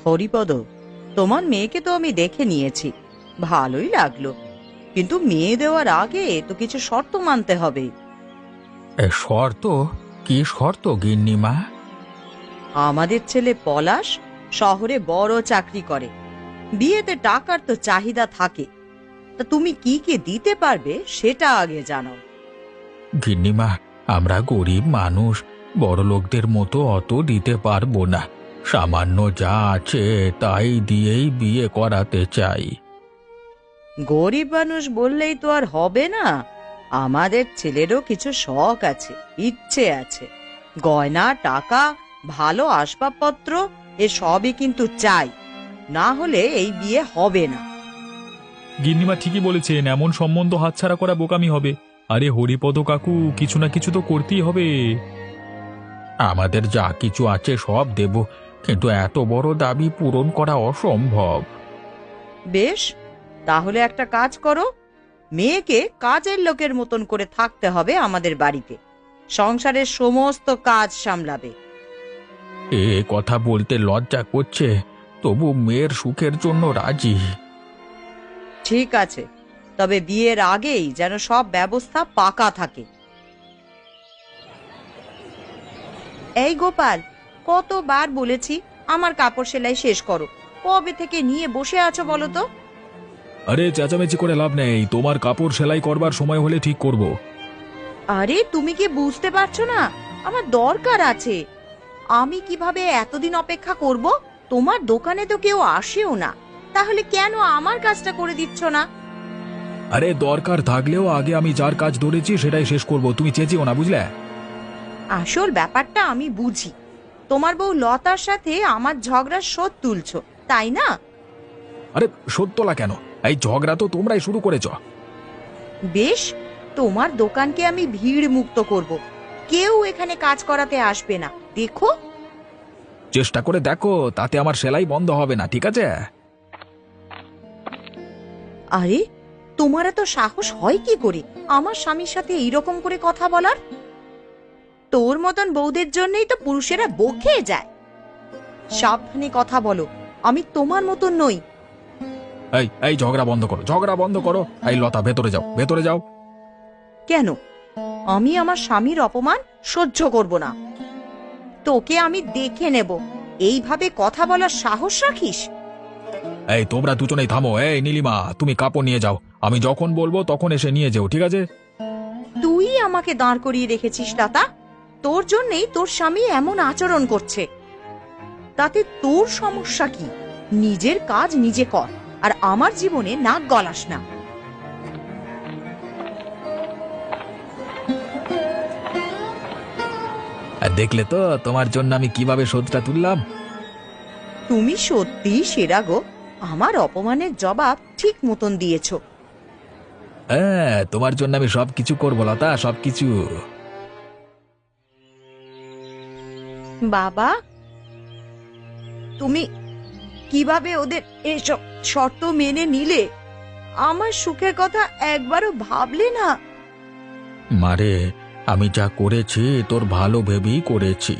হরিপদ, তোমার মেয়েকে তো আমি দেখে নিয়েছি, ভালোই লাগলো, কিন্তু মেয়ে দেওয়ার আগে তো কিছু শর্ত মানতে হবে। শর্ত? কি শর্ত গিন্নিমা? আমাদের ছেলে পলাশ শহরে বড় চাকরি করে, বিয়েতে টাকার তো চাহিদা থাকে। তা তুমি কি কি দিতে পারবে সেটা আগে জানাও। গিন্নিমা, আমরা গরিব মানুষ, বড় লোকদের মতো অত দিতে পারবো না। সামান্য যা আছে তাই দিয়েই বিয়ে করাতে চাই। গরিব মানুষ বললেই তো আর হবে না, আমাদের ছেলেরও কিছু শখ আছে, ইচ্ছে আছে। গয়না, টাকা, ভালো আসবাবপত্র সবই কিন্তু চাই, না হলে এই বিয়ে হবে না। গিন্নিমা ঠিকই বলেছেন, এমন সম্বন্ধ হাতছাড়া করা বোকামি হবে। আরে হরিপদ কাকু, কিছু না কিছু তো করতেই হবে। আমাদের যা কিছু আছে সব দেব, কিন্তু এত বড় দাবি পূরণ করা অসম্ভব। বেশ, তাহলে একটা কাজ করো, মেয়েকে কাজের লোকের মতন করে থাকতে হবে আমাদের বাড়িতে, সংসারের সমস্ত কাজ সামলাবে। এ কথা বলতে লজ্জা করছে, তবু মেয়ের সুখের জন্য রাজি। ঠিক আছে, তবে বিয়ের আগেই যেন সব ব্যবস্থা পাকা থাকে। এই গোপাল, কতবার বলেছি আমার কাপড় সেলাই শেষ করো, কবে থেকে নিয়ে বসে আছো বলো তো? আরে চেঁচামেচি করে লাভ নেই, তোমার কাপড় সেলাই করবার সময় হলে ঠিক করব। আরে তুমি কি বুঝতে পারছো না, আমার দরকার আছে। আমি কিভাবে এতদিন অপেক্ষা করব? তোমার দোকানে তো কেউ আসেও না, তাহলে কেন আমার কাজটা করে দিচ্ছ না? আরে দরকার থাকলেও আগে আমি যার কাজ ধরেছি সেটাই শেষ করব, তুমি চেঁচিও না, বুঝলে? আসল ব্যাপারটা আমি বুঝি, তোমার বউ লতার সাথে আমার ঝগড়ার শোধ তুলছো, তাই না? আরে সত্যলা কেন, এই ঝগড়া তো তোমরাই শুরু করেছ। বেশ, তোমার দোকানকে আমি ভিড় মুক্ত করব, কেউ এখানে কাজ করাতে আসবে না, দেখো। চেষ্টা করে দেখো, তাতে আমার সেলাই বন্ধ হবে না, ঠিক আছে? আরে, তোমার এত সাহস হয় কি করে আমার স্বামীর সাথে এইরকম করে কথা বলার? তোর মতন বউদের জন্যই তো পুরুষেরা বকে যায়। সাবধানে কথা বলো, আমি তোমার মতন নই। এই এই ঝগড়া বন্ধ করো, ঝগড়া বন্ধ করো। এই লতা, ভেতরে যাও, ভেতরে যাও। কেন? আমি আমার স্বামীর অপমান সহ্য করব না। তোকে আমি দেখে নেব, এইভাবে কথা বলার সাহস রাখিস? এই তোমরা দুজনেই থামো। এই নীলিমা, তুমি কাপড় নিয়ে যাও, আমি যখন বলবো তখন এসে নিয়ে যাও, ঠিক আছে? তুই আমাকে দাঁড় করিয়ে রেখেছিস লতা, তোর জন্যই তোর স্বামী এমন আচরণ করছে। তাতে তোর সমস্যা কি? নিজের কাজ নিজে কর, আর আমার জীবনে নাক গলাস না। আর দেখলে তো তোমার জন্য আমি কিভাবে শোধটা তুললাম। তুমি সত্যি সেরা গো, আমার অপমানের জবাব ঠিক মতন দিয়েছো। হ্যাঁ, তোমার জন্য আমি সবকিছু করবো লতা, সবকিছু। বাবা, তুমি কিভাবে ওদের এসব শর্ত মেনে নিলে? আমার সুখের কথা একবারও ভাবলে না? মারে, আমি যা করেছি তোর ভালো ভেবেই করেছি।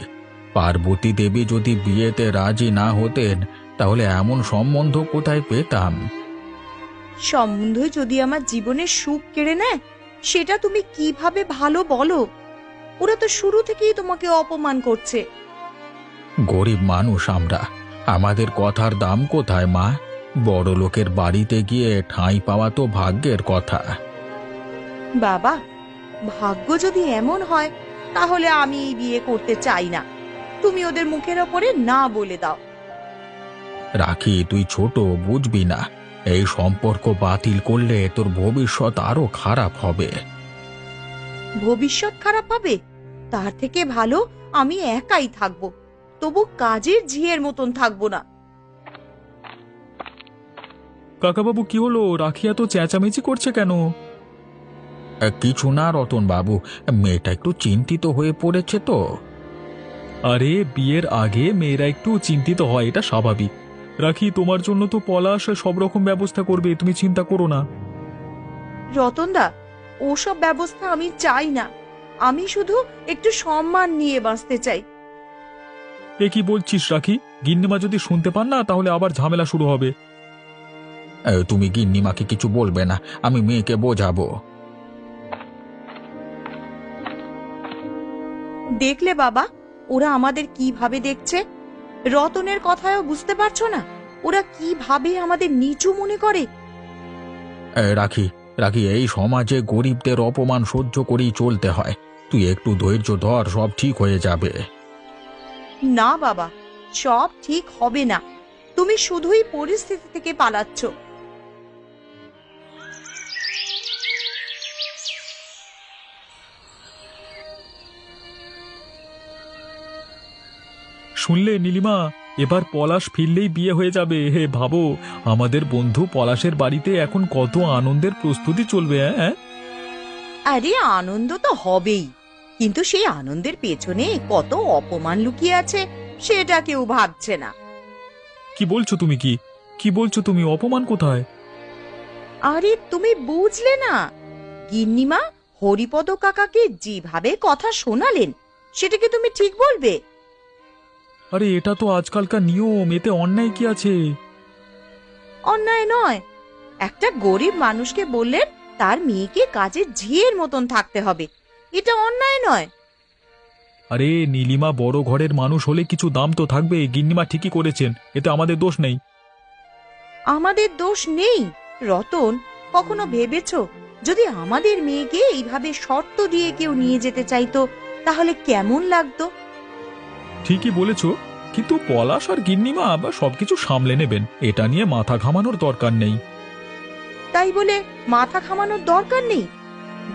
পার্বতী দেবী যদি বিয়েতে রাজি না হতেন, তাহলে এমন সম্বন্ধ কোথায় পেতাম? সম্বন্ধ যদি আমার জীবনের সুখ কেড়ে নেয়, সেটা তুমি কিভাবে ভালো বলো? ওরা তো শুরু থেকেই তোমাকে অপমান করছে। গরিব মানুষ আমরা, আমাদের কথার দাম কোথায় মা? বড় লোকের বাড়িতে গিয়ে ঠাঁই পাওয়া তো ভাগ্যের কথা। বাবা, ভাগ্য যদি এমন হয়, তাহলে আমি এই বিয়ে করতে চাই না। তুমি ওদের মুখের ওপরে না বলে দাও। রাখি, তুই ছোট, বুঝবি না। এই সম্পর্ক বাতিল করলে তোর ভবিষ্যৎ আরো খারাপ হবে। ভবিষ্যৎ খারাপ হবে? তার থেকে ভালো আমি একাই থাকবো, তবু কাজের ঝিয়ের মতন থাকবো না। কাকাবাবু, কি হলো? রাখিয়া তো চেঁচামেচি করছে কেন? কিছু না রতন বাবু, মেয়েটা একটু চিন্তিত হয়ে পড়েছে তো। আরে বিয়ের আগে মেয়েরা একটু চিন্তিত হয়, এটা স্বাভাবিক। রাখি, তোমার জন্য তো পলাশ সব রকম ব্যবস্থা করবে, তুমি চিন্তা করো না। রতনদা, ওসব ব্যবস্থা আমি চাই না, আমি শুধু একটু সম্মান নিয়ে বাঁচতে চাই। এ কি বলছিস রাখি? গিন্নিমা যদি শুনতে পান না তাহলে আবার ঝামেলা শুরু হবে। তুমি গিন্নিমাকে কিছু বলবে না, আমি মেয়েকে বোঝাবো। দেখলে বাবা, ওরা আমাদের কিভাবে দেখছে। রতনের কথাও বুঝতে পারছো না? ওরা কিভাবে আমাদের নিচু মনে করে। রাখি রাখি, এই সমাজে গরিবদের অপমান সহ্য করেই চলতে হয়। তুই একটু ধৈর্য ধর, সব ঠিক হয়ে যাবে। না বাবা, সব ঠিক হবে না। তুমি শুধুই পরিস্থিতি থেকে পালাচ্ছ। শুনলে নীলিমা, এবার পলাশ ফিরলেই বিয়ে হয়ে যাবে। হে ভাবো, আমাদের বন্ধু পলাশের বাড়িতে এখন কত আনন্দের প্রস্তুতি চলবে। হ্যাঁ, আরে আনন্দ তো হবেই, কিন্তু সেই আনন্দের পেছনে কত অপমান লুকিয়ে আছে সেটা কেউ ভাবছে না। কি বলছো তুমি? কি বলছো তুমি? অপমান কোথায়? আরে তুমি বুঝলে না? গিন্নিমা হরিপদ কাকাকে যেভাবে কথা শোনালেন সেটাকে তুমি ঠিক বলবে? আরে এটা তো আজকালকার নিয়ম, এতে অন্যায় কি আছে? অন্যায় নয়। একটা গরিব মানুষকে বললেন তার মেয়েকে কাজে ঝিয়ের মতন থাকতে হবে, এটা অন্যায় নয়। আরে নীলিমা বড় ঘরের মানুষ হলে কিছু দাম তো থাকবে। গিন্নিমা ঠিকই করেছেন, এতে আমাদের দোষ নেই। আমাদের দোষ নেই? রতন, কখনো ভেবেছো যদি আমাদের মেয়েকে এইভাবে শর্ত দিয়ে কেউ নিয়ে যেতে চাইতো তাহলে কেমন লাগতো? ঠিকই বলেছ, কিন্তু পলাশ আর গিন্নিমা আবার সবকিছু সামলে নেবেন, এটা নিয়ে মাথা ঘামানোর দরকার নেই। তাই বলে মাথা ঘামানোর দরকার নেই?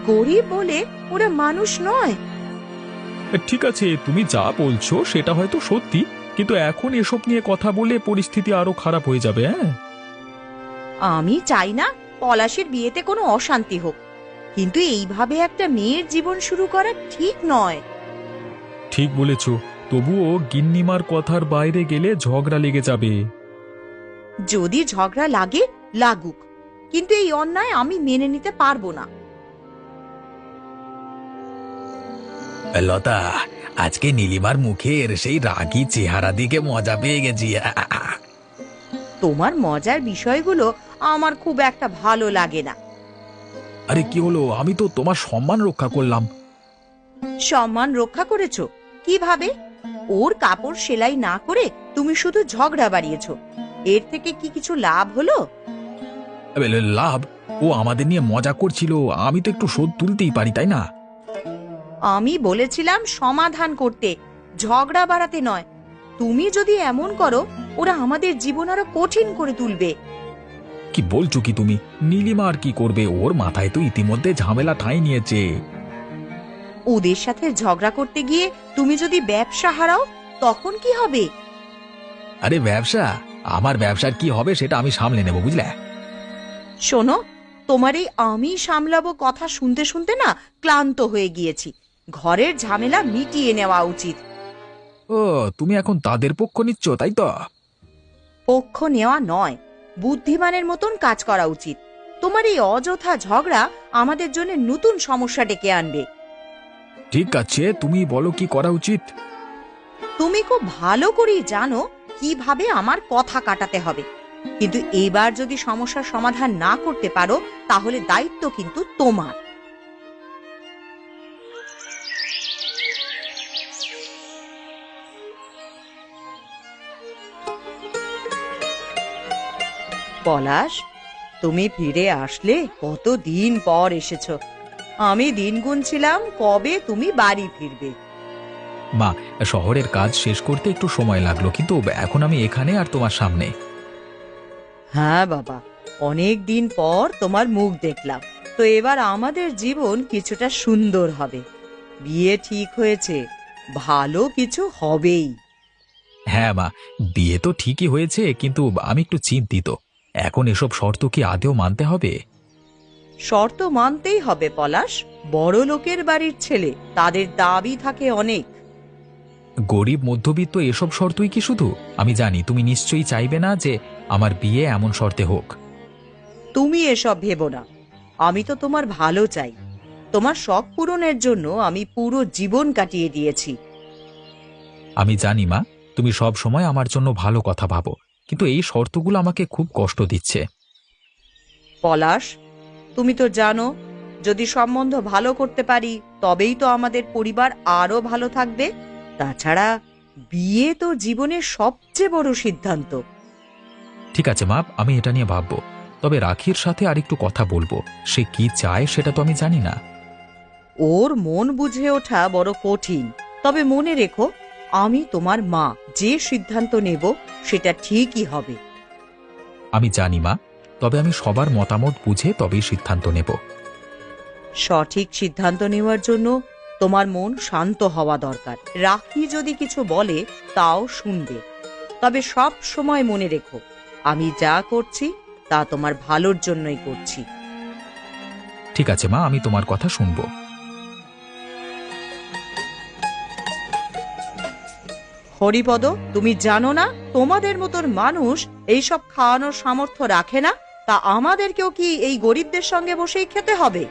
গরিব বলে ওরা মানুষ নয়। ঠিক আছে, তুমি যা বলছো সেটা হয়তো সত্যি, কিন্তু এখন এসব নিয়ে কথা বলে পরিস্থিতি আরো খারাপ হয়ে যাবে। হ্যাঁ, আমি চাই না পলাশের বিয়েতে কোনো অশান্তি হোক, কিন্তু এইভাবে একটা মেয়ের জীবন শুরু করা ঠিক নয়। ঠিক বলেছ, তবুও গিন্নিমার কথার বাইরে গেলে ঝগড়া লেগে যাবে। যদি ঝগড়া লাগে লাগুক, কিন্তু এই অন্যায় আমি মেনে নিতে পারবো না। লতা, আজকে নীলিমার মুখের সেই রাগী চেহারা দিকে মজা পেয়ে গেছি। তোমার মজার বিষয়গুলো আমার খুব একটা ভালো লাগে না। আরে কি হলো? আমি তো তোমার সম্মান রক্ষা করলাম। সম্মান রক্ষা করেছো কিভাবে? ওর কাপড় সেলাই না করে তুমি শুধু ঝগড়া বাড়িয়েছো, এর থেকে কি কিছু লাভ হলো? লাভ? ও আমাদের নিয়ে মজা করছিল, আমি তো একটু শোধ তুলতেই পারি, তাই না? আমি বলেছিলাম সমাধান করতে, ঝগড়া বাড়াতে নয়। তুমি যদি এমন করো ওরা আমাদের জীবন আরো কঠিন করে তুলবে। কি বলছো কি তুমি? নীলিমা আর কি করবে? ওর মাথায় তো ইতিমধ্যে ঝামেলা ঠাঁই নিয়েছে। ওদের সাথে ঝগড়া করতে গিয়ে তুমি যদি ব্যবসা হারাও তখন কি হবে? আরে ব্যবসা? আমার ব্যবসার কি হবে সেটা আমি সামলে নেব, বুঝলে? শোনো, তোমার এই আমি সামলাবো কথা শুনতে শুনতে না ক্লান্ত হয়ে গিয়েছি। ঘরের ঝামেলা মিটিয়ে নেওয়া উচিত। ও, তুমি এখন তাদের পক্ষ নিচ্ছ, তাই তো? পক্ষ নেওয়া নয়, বুদ্ধিমানের মতন কাজ করা উচিত। তোমার এই অযথা ঝগড়া আমাদের জন্য নতুন সমস্যা ডেকে আনবে। ঠিক আছে, তুমি বলো কি করা উচিত। তুমি খুব ভালো করেই জানো কিভাবে আমার কথা কাটাতে হবে, কিন্তু এবার যদি সমস্যার সমাধান না করতে পারো তাহলে দায়িত্ব কিন্তু তোমার। পলাশ, তুমি ফিরে আসলে কতদিন পর এসেছো। আমি দিন গুনছিলাম কবে তুমি বাড়ি ফিরবে। মা, শহরের কাজ শেষ করতে একটু সময় লাগলো, কিন্তু এখন আমি এখানে আর তোমার সামনে। হ্যাঁ বাবা, অনেক দিন পর তোমার মুখ দেখলাম, তো এবার আমাদের জীবন কিছুটা সুন্দর হবে। বিয়ে ঠিক হয়েছে, ভালো কিছু হবেই। হ্যাঁ মা, বিয়ে তো ঠিকই হয়েছে, কিন্তু আমি একটু চিন্তিত। এখন এসব শর্ত কি আদেও মানতে হবে? শর্ত মানতেই হবে পলাশ, বড় লোকের বাড়ির ছেলে, তাদের দাবি থাকে অনেক। গরিব মধ্যবিত্ত এসব শর্তই কি শুধু? আমি জানি তুমি নিশ্চয়ই চাইবে না যে আমার বিয়ে এমন শর্তে হোক। তুমি এসব ভেবো না, আমি তো তোমার ভালো চাই। তোমার শখ পূরণের জন্য আমি পুরো জীবন কাটিয়ে দিয়েছি। আমি জানি মা, তুমি সব সময় আমার জন্য ভালো কথা ভাবো, কিন্তু এই শর্তগুলো আমাকে খুব কষ্ট দিচ্ছে। পলাশ, তুমি তো জানো, যদি সম্বন্ধ ভালো করতে পারি তবেই তো আমাদের পরিবার আরো ভালো থাকবে। তাছাড়া বিয়ে তো জীবনের সবচেয়ে বড় সিদ্ধান্ত। ঠিক আছে মা, আমি এটা নিয়ে ভাববো। তবে রাখির সাথে আরেকটু কথা বলবো। সে কি চায় সেটা তো আমি জানি না। ওর মন বুঝে ওঠা বড় কঠিন। তবে মনে রেখো, আমি তোমার মা, যে সিদ্ধান্ত নেব সেটা ঠিকই হবে। আমি জানি মা, তবে আমি সবার মতামত বুঝে তবেই সিদ্ধান্ত নেব। সঠিক সিদ্ধান্ত নেওয়ার জন্য তোমার মন শান্ত হওয়া দরকার। রাখি যদি কিছু বলে তাও শুনবে, তবে সব সময় মনে রেখো, আমি যা করছি তা তোমার ভালোর জন্যই করছি। ঠিক আছে মা, আমি তোমার কথা শুনবো। হরিপদ, তুমি জানো না তোমাদের মতন মানুষ এইসব খাওয়ানোর সামর্থ্য রাখে না? তা আমাদেরকেও কি এই গরিবদের সঙ্গে বসেই খেতে হবে?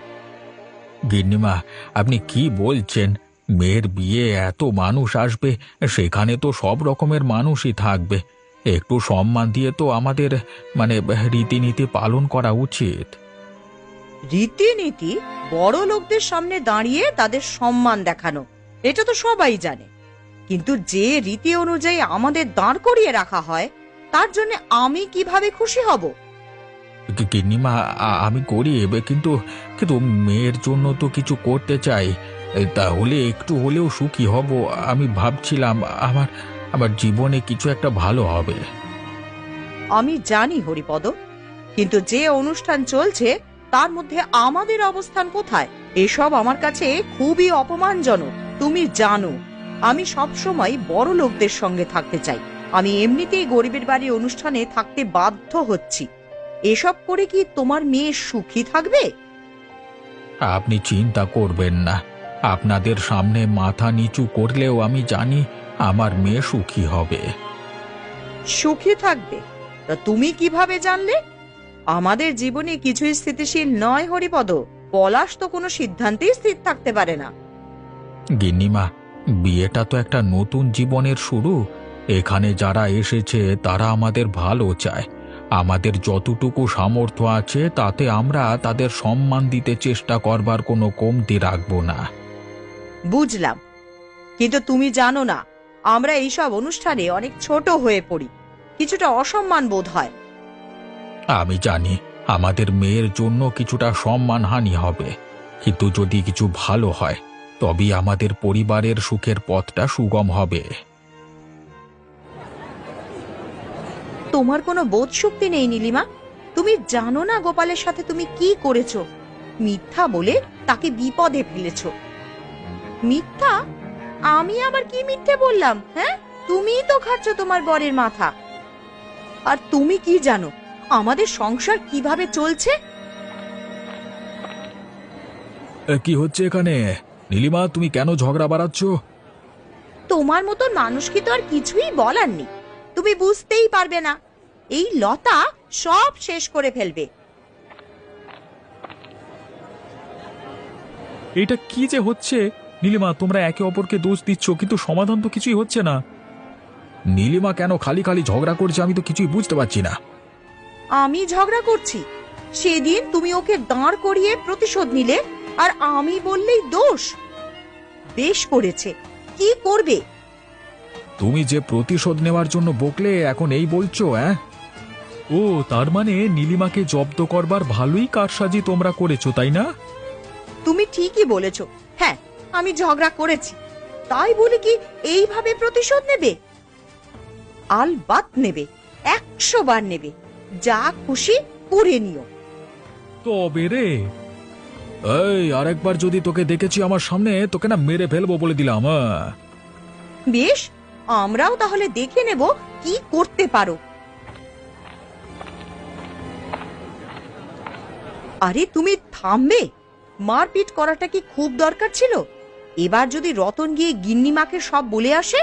গিন্নিমা, আপনি কি বলছেন? মেয়ের বিয়ে, এত মানুষ আসবে, সেখানে তো সব রকমের মানুষই থাকবে। একটু সম্মান দিয়ে তো আমাদের রীতিনীতি পালন করা উচিত। রীতিনীতি? বড় লোকদের সামনে দাঁড়িয়ে তাদের সম্মান দেখানো, এটা তো সবাই জানে। কিন্তু যে রীতি অনুযায়ী আমাদের দাঁড় করিয়ে রাখা হয়, তার জন্য আমি কিভাবে খুশি হব? গিন্নিমা, আমি করি, কিন্তু কিন্তু মেয়ের জন্য তো কিছু করতে চাই। তাহলে একটু হলেও সুখী হব। আমি ভাবছিলাম আমার আমার জীবনে কিছু একটা ভালো হবে। আমি জানি হরিপদ, কিন্তু যে অনুষ্ঠান চলছে তার মধ্যে আমাদের অবস্থান কোথায়? এসব আমার কাছে খুবই অপমানজনক। তুমি জানো, আমি সব সময় বড় লোকদের সঙ্গে থাকতে চাই। আমি এমনিতেই গরিবের বাড়ি অনুষ্ঠানে থাকতে বাধ্য হচ্ছি। এসব করে কি তোমার মেয়ে সুখী থাকবে? আপনি চিন্তা করবেন না। আপনাদের সামনে মাথা নিচু করলেও আমি জানি আমার মেয়ে সুখী হবে। সুখী থাকবে? তা তুমি কিভাবে জানলে? আমাদের জীবনে কিছুই স্থিতিশীল নয় হরিপদ। পলাশ তো কোনো সিদ্ধান্তেই স্থির থাকতে পারে না। গিন্নিমা, বিয়েটা তো একটা নতুন জীবনের শুরু। এখানে যারা এসেছে তারা আমাদের ভালো চায়। আমাদের যতটুকু সামর্থ্য আছে তাতে আমরা তাদের সম্মান দিতে চেষ্টা করবার কোনো কমতি রাখবো না। বুঝলাম, কিন্তু তুমি জানো না, আমরা এইসব অনুষ্ঠানে অনেক ছোট হয়ে পড়ি, কিছুটা অসম্মান বোধ হয়। আমি জানি আমাদের মেয়ের জন্য কিছুটা সম্মানহানি হবে, কিন্তু যদি কিছু ভালো হয় তবেই আমাদের পরিবারের সুখের পথটা সুগম হবে। তোমার কোনো বোধ শক্তি নেই নীলিমা। তুমি জানো না গোপালের সাথে তুমি কি করেছো? মিথ্যা বলে তাকে বিপদে ফেলেছো। মিথ্যা? আমি আবার কি মিথ্যে বললাম? হ্যাঁ, তুমিই তো খাচ্ছ তোমার বরের মাথা। আর তুমি কি জানো আমাদের সংসার কিভাবে চলছে? কি হচ্ছে এখানে? নীলিমা, তুমি কেন ঝগড়া বাড়াচ্ছ? তোমার মতন মানুষ কি তো আর কিছুই বলার নেই। তুমি বুঝতেই পারবে না, এই লতা সব শেষ করে ফেলবে। এটা কি যে হচ্ছে? নীলিমা, তোমরা একে অপরকে দোষ দিচ্ছ, কিন্তু সমাধান তো কিছুই হচ্ছে না। নীলিমা কেন খালি খালি ঝগড়া করছে আমি তো কিছুই বুঝতে পারছি না। আমি ঝগড়া করছি? সেদিন তুমি ওকে দাঁড় করিয়ে প্রতিশোধ নিলে, আর আমি বললেই দোষ। বেশ করেছে, কি করবে? তুমি যে প্রতিশোধ নেওয়ার জন্য বকলে, এখন এই বলছো? হ্যাঁ, ও, তার মানে নীলিমাকে জব্দ করবার ভালোই কারসাজি তোমরা করেছো, তাই না? তুমি ঠিকই বলেছ। হ্যাঁ, আমি ঝগড়া করেছি, তাই বলে কি এইভাবে প্রতিশোধ নেবে? আলবাত নেবে, 100 বার নেবে। যা খুশি করে নিও। তবে রে, এই আরেকবার যদি তোকে দেখেছি আমার সামনে, তোকে না মেরে ফেলবো বলে দিলাম। বেশ, আমরাও তাহলে দেখে নেব কি করতে পারো। আরে তুমি থামবে? মারপিট করাটা কি খুব দরকার ছিল? এবার যদি রতন গিয়ে গিন্নিমাকে সব বলে আসে?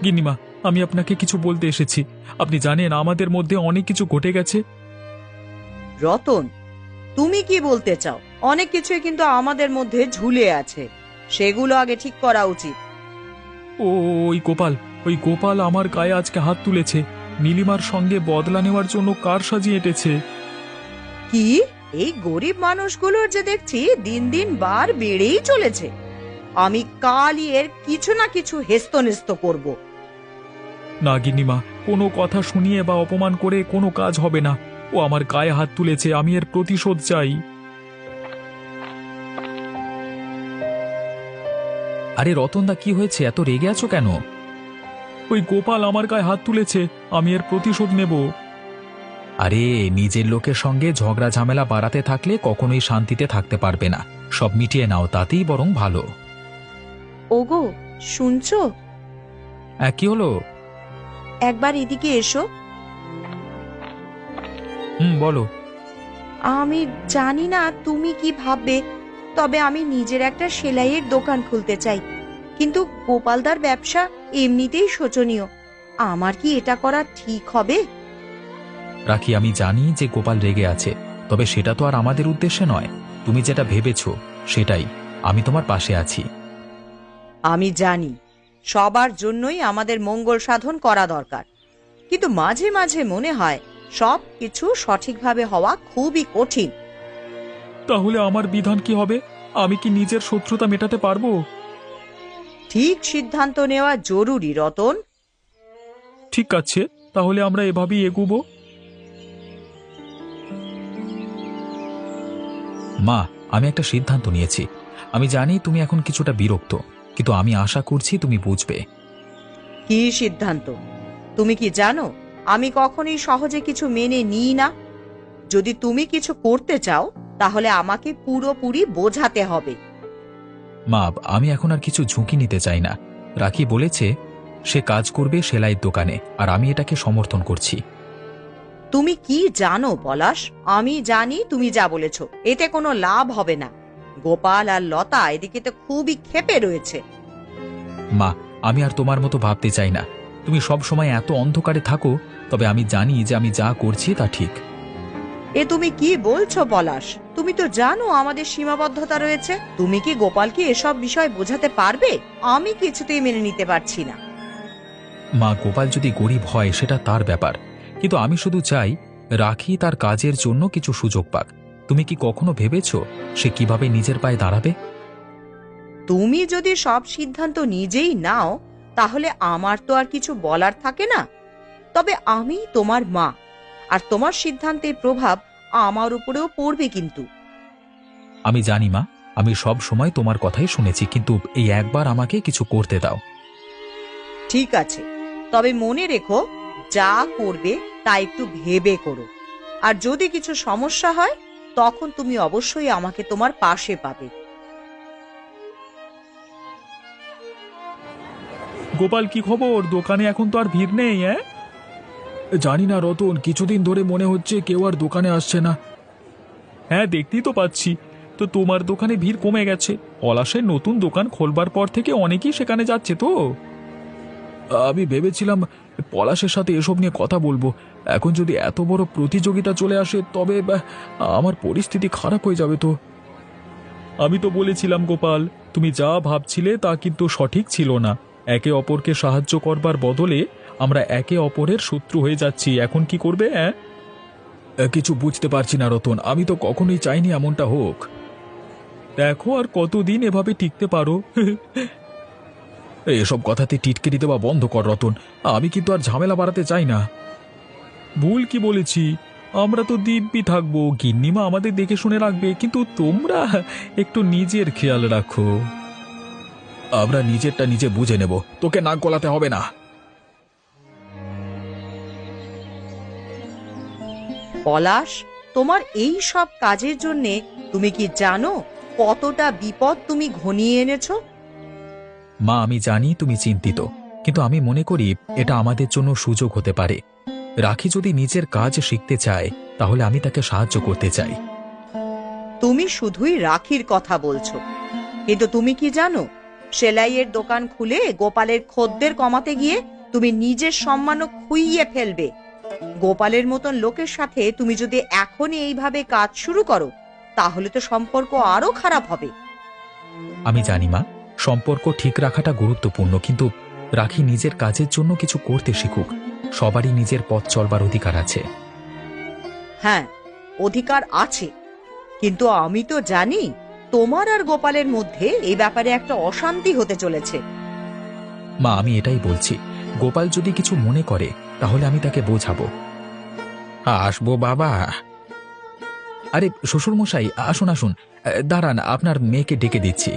গিন্নিমা, আমি আপনাকে কিছু বলতে এসেছি। আপনি জানেন আমাদের মধ্যে অনেক কিছু ঘটে গেছে। রতন, তুমি কি বলতে চাও? অনেক কিছুই কিন্তু আমাদের মধ্যে ঝুলে আছে, সেগুলো আগে ঠিক করা উচিত। ও ওই গোপাল আমার গায়ে আজকে হাত তুলেছে। নীলিমার সঙ্গে বদলা নেওয়ার জন্য কার সাজিয়ে এঁটেছে। কি? এই গরিব মানুষগুলোর যে দেখছি দিন দিন বার বেড়েই চলেছে। আমি কালই এর কিছু না কিছু হেস্তনেস্ত করব। না গিন্নিমা, কোনো কথা শুনিয়ে বা অপমান করে কোনো কাজ হবে না। ও আমার গায়ে হাত তুলেছে, আমি এর প্রতিশোধ চাই। আরে রতনদা, কি হয়েছে? এত রেগে আছো কেন? ওই গোপাল আমার গায়ে হাত তুলেছে, আমি এর প্রতিশোধ নেব। আরে নিজের লোকের সঙ্গে ঝগড়া ঝামেলা বাড়াতে থাকলে কখনোই শান্তিতে থাকতে পারবে না। সব মিটিয়ে নাও, তাতেই বরং ভালো। ওগো, শুনছো? কি হলো? একবার এদিকে এসো। বলো। আমি জানি না তুমি কি ভাববে, তবে আমি নিজের একটা সেলাইয়ের দোকান খুলতে চাই। কিন্তু গোপালদার ব্যবসা এমনিতেই শোচনীয়। আমার কি এটা করা ঠিক হবে? রাখি, আমি জানি যে গোপাল রেগে আছে, তবে সেটা তো আর আমাদের উদ্দেশ্যে নয়। তুমি যেটা ভেবেছো সেটাই। আমি তোমার পাশে আছি। আমি জানি সবার জন্যই আমাদের মঙ্গল সাধন করা দরকার, কিন্তু মাঝে মাঝে মনে হয় সব কিছু সঠিকভাবে হওয়া খুবই কঠিন। তাহলে আমার বিধান কি হবে? আমি কি নিজের শত্রুতা মেটাতে পারবো? ঠিক সিদ্ধান্ত নেওয়া জরুরি, রতন। ঠিক আছে, তাহলে আমরা এভাবেই এগুবো। মা, আমি একটা সিদ্ধান্ত নিয়েছি। আমি জানি তুমি এখন কিছুটা বিরক্ত, কিন্তু আমি আশা করছি তুমি বুঝবে। কি সিদ্ধান্ত? তুমি কি জানো আমি কখনোই সহজে কিছু মেনে নিই না। যদি তুমি কিছু করতে চাও তাহলে আমাকে পুরোপুরি বোঝাতে হবে। মা, আমি এখন আর কিছু ঝুঁকি নিতে চাই না। রাখি বলেছে সে কাজ করবে সেলাইয়ের দোকানে, আর আমি এটাকে সমর্থন করছি। তুমি কি জানো পলাশ? আমি জানি তুমি যা বলেছ এতে কোনো লাভ হবে না। গোপাল আর লতা এদিকে তো খুবই ক্ষেপে রয়েছে। মা, আমি আর তোমার মতো ভাবতে চাই না। তুমি সব সময় এত অন্ধকারে থাকো, তবে আমি জানি যে আমি যা করছি তা ঠিক। এ তুমি কি বলছো পলাশ? তুমি তো জানো আমাদের সীমাবদ্ধতা রয়েছে। তুমি কি গোপালকে এসব বিষয় বোঝাতে পারবে? আমি কিছুতেই মেনে নিতে পারছি না। মা, গোপাল যদি গরিব হয় সেটা তার ব্যাপার, কিন্তু আমি শুধু চাই রাখি তার কাজের জন্য কিছু সুযোগ পাক। তুমি কি কখনো ভেবেছো সে কিভাবে নিজের পায়ে দাঁড়াবে? তুমি যদি সব সিদ্ধান্ত নিজেই নাও তাহলে আমার তো আর কিছু বলার থাকে না। তবে আমি তোমার মা, আর তোমার সিদ্ধান্তের প্রভাব আমার উপরেও পড়বে। কিন্তু আমি জানি মা, আমি সব সময় তোমার কথাই শুনেছি, কিন্তু এই একবার আমাকে কিছু করতে দাও। ঠিক আছে, তবে মনে রেখো যা করবে তা একটু ভেবে করো। আর যদি কিছু সমস্যা হয় তখন তুমি অবশ্যই আমাকে তোমার পাশে পাবে। গোপাল, কি খবর? দোকানে এখন তো আর ভিড় নেই। জানি না রতন, কিছুদিন ধরে মনে হচ্ছে কেউ আর দোকানে আসছে না। হ্যাঁ, দেখতেই তো পাচ্ছি। তো তোমার দোকানে ভিড় কমে গেছে। পলাশের নতুন দোকান খোলবার পর থেকে অনেকেই সেখানে যাচ্ছে তো। আমি ভেবেছিলাম পলাশের সাথে এসব নিয়ে কথা বলবো। এখন যদি এত বড় প্রতিযোগিতা চলে আসে তবে আমার পরিস্থিতি খারাপ হয়ে যাবে তো। আমি তো বলেছিলাম গোপাল, তুমি যা ভাবছিলে তা কিন্তু সঠিক ছিল না। একে অপরকে সাহায্য করবার বদলে আমরা একে অপরের শত্রু হয়ে যাচ্ছি। এখন কি করবে? কিছু বুঝতে পারছি না রতন, আমি তো কখনোই চাইনি এমনটা হোক। দেখো আর কতদিন এভাবে টিকতে পারো। এসব কথাতে টিটকেরি দেওয়া বন্ধ কর রতন, আমি কিন্তু আর ঝামেলা বাড়াতে চাই না। ভুল কি বলেছি? আমরা তো দিব্যি থাকবো, গিন্নিমা আমাদের দেখে শুনে রাখবে, কিন্তু তোমরা একটু নিজের খেয়াল রাখো। আমরা নিজেরটা নিজে বুঝে নেব, তোকে নাক গলাতে হবে না। পলাশ, তোমার এই সব কাজের জন্যে তুমি কি জানো কতটা বিপদ তুমি ঘনিয়ে এনেছো? মা, আমি জানি তুমি চিন্তিত, কিন্তু আমি মনে করি এটা আমাদের জন্য সুযোগ হতে পারে। রাখি যদি নিজের কাজ শিখতে চায় তাহলে আমি তাকে সাহায্য করতে চাই। তুমি শুধুই রাখির কথা বলছো, কিন্তু তুমি কি জানো সেলাইয়ের দোকান খুলে গোপালের খদ্দের কমাতে গিয়ে তুমি নিজের সম্মানও খুইয়ে ফেলবে। গোপালের মতন লোকের সাথে তুমি যদি এখনই এইভাবে কাজ শুরু করো তাহলে তো সম্পর্ক আরো খারাপ হবে। আমি জানি মা, সম্পর্ক ঠিক রাখাটা গুরুত্বপূর্ণ, কিন্তু রাখি নিজের কাজের জন্য কিছু করতে শিখুক। সবারই নিজের পথ চলবার অধিকার আছে। হ্যাঁ, অধিকার আছে, কিন্তু আমি তো জানি তোমার আর গোপালের মধ্যে এই ব্যাপারে একটা অশান্তি হতে চলেছে। মা, আমি এটাই বলছি, গোপাল যদি কিছু মনে করে তাহলে আমি তাকে বোঝাবো। আসবো বাবা। আরে শ্বশুর মশাই, আসুন আসুন। দাঁড়ান, আপনার মেয়েকে ডেকে দিচ্ছি।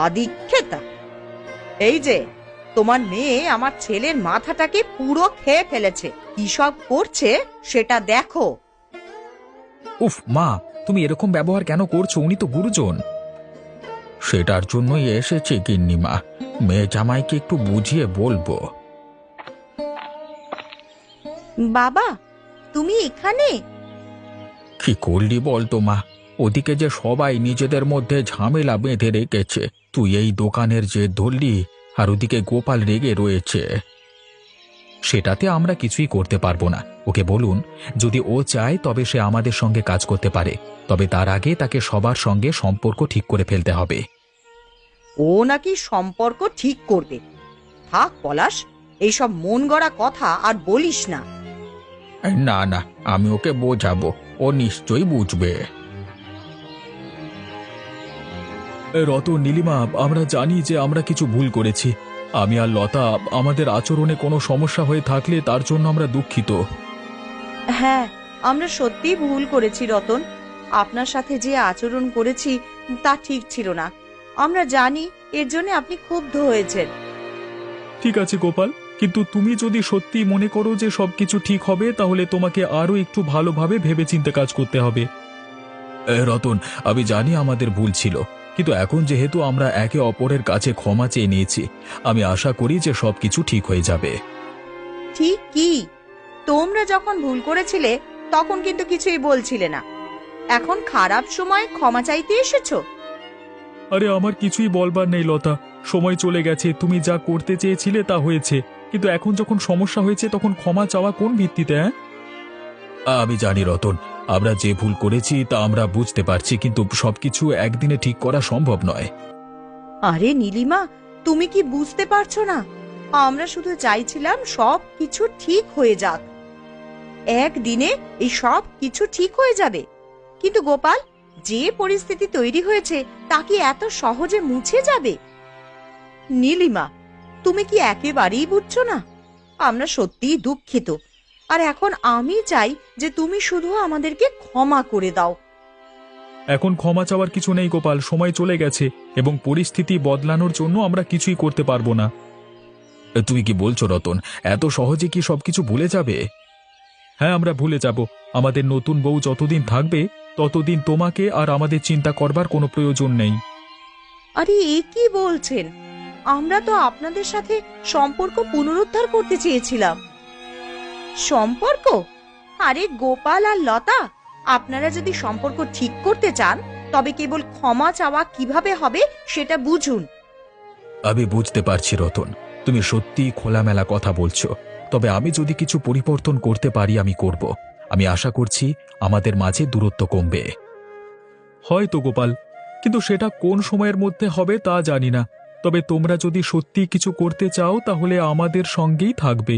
আদিক্ষেতা, এই যে তোমার মেয়ে আমার ছেলের মাথাটাকে পুরো খেয়ে ফেলেছে। কি সব করছে সেটা দেখো। উফ মা, তুমি এরকম ব্যবহার কেন করছো? উনি তো গুরুজন। সেটার জন্যই এসেছে গিন্নিমা, মেয়ে জামাইকে একটু বুঝিয়ে বলবো। বাবা, তুমি এখানে? কি করলি বলতো মা? ওদিকে যে সবাই নিজেদের মধ্যে ঝামেলা বেঁধে রেখেছে, তুই এই দোকানের যে ধরলি, আর ওদিকে গোপাল রেগে রয়েছে। সেটাতে আমরা কিছুই করতে পারবো না। ওকে বলুন, যদি ও চায় তবে সে আমাদের সঙ্গে কাজ করতে পারে, তবে তার আগে তাকে সবার সঙ্গে সম্পর্ক ঠিক করে ফেলতে হবে। ও নাকি সম্পর্ক ঠিক করবে? থাক পলাশ, এইসব মন গড়া কথা আর বলিস না। না না, আমি ওকে বোঝাবো, ও নিশ্চয়ই বুঝবে। রতন, নীলিমা, আমরা জানি যে আমরা কিছু ভুল করেছি। আমি আর লতা, আমাদের আচরণে কোনো সমস্যা হয়ে থাকলে তার জন্য আমরা দুঃখিত। হ্যাঁ, আমরা সত্যিই ভুল করেছি রতন। আপনার সাথে যে আচরণ করেছি তা ঠিক ছিল না। আমরা জানি এর জন্য আপনি ক্ষুব্ধ হয়েছেন। ঠিক আছে গোপাল, কিন্তু তুমি যদি সত্যি মনে করো যে সবকিছু ঠিক হবে, তাহলে তোমাকে আরো একটু ভালোভাবে ভেবেচিন্তে কাজ করতে হবে। রতন, আমি জানি আমাদের ভুল ছিল, কিন্তু এখন যেহেতু আমরা একে অপরের কাছে ক্ষমা চেয়ে নিয়েছি, আমি আশা করি যে সবকিছু ঠিক হয়ে যাবে। ঠিক কি? তোমরা যখন ভুল করেছিলে তখন কিন্তু কিছুই বলছিলে না। এখন খারাপ সময় ক্ষমা চাইতে এসেছো? আরে আমার কিছুই বলবার নেই লতা, সময় চলে গেছে। তুমি যা করতে চেয়েছিলে তা হয়েছে, কিন্তু এখন যখন সমস্যা হয়েছে তখন ক্ষমা চাওয়া কোন ভিত্তিতে? আমি জানি রতন, আমরা যে ভুল করেছি তা আমরা বুঝতে পারছি, কিন্তু সবকিছু একদিনে ঠিক করা সম্ভব নয়। আরে নীলিমা, তুমি কি বুঝতে পারছো না? আমরা শুধু চাইছিলাম সব কিছু ঠিক হয়ে যাক। একদিনে এই সব কিছু ঠিক হয়ে যাবে। কিন্তু গোপাল, যে পরিস্থিতি তৈরি হয়েছে তা কি এত সহজে মুছে যাবে? নীলিমা, তুমি কি একেবারেই বুঝছো না? আমরা সত্যিই দুঃখিত, আর এখন আমি চাই যে তুমি শুধু আমাদেরকে ক্ষমা করে দাও। এখন ক্ষমা চাওয়ার কিছু নেই গোপাল, সময় চলে গেছে এবং পরিস্থিতি বদলানোর জন্য আমরা কিছুই করতে পারবো না। তুমি কি বলছো রতন? এত সহজে কি সবকিছু ভুলে যাবে? হ্যাঁ, আমরা ভুলে যাব। আমাদের নতুন বউ যতদিন থাকবে ততদিন তোমাকে আর আমাদের চিন্তা করবার কোনো প্রয়োজন নেই। আরে এ কি বলছেন? আমরা তো আপনাদের সাথে সম্পর্ক পুনরুদ্ধার করতে চেয়েছিলাম। সম্পর্ক? আরে গোপাল আর লতা, আপনারা যদি সম্পর্ক ঠিক করতে চান তবে কেবল ক্ষমা চাওয়া কিভাবে হবে সেটা বুঝুন। আমি বুঝতে পারছি রতন, তুমি সত্যিই খোলামেলা কথা বলছো, তবে আমি যদি কিছু পরিবর্তন করতে পারি আমি করব। আমি আশা করছি আমাদের মাঝে দূরত্ব কমবে। হয়তো গোপাল, কিন্তু সেটা কোন সময়ের মধ্যে হবে তা জানি না। তবে তোমরা যদি সত্যি কিছু করতে চাও তাহলে আমাদের সঙ্গেই থাকবে।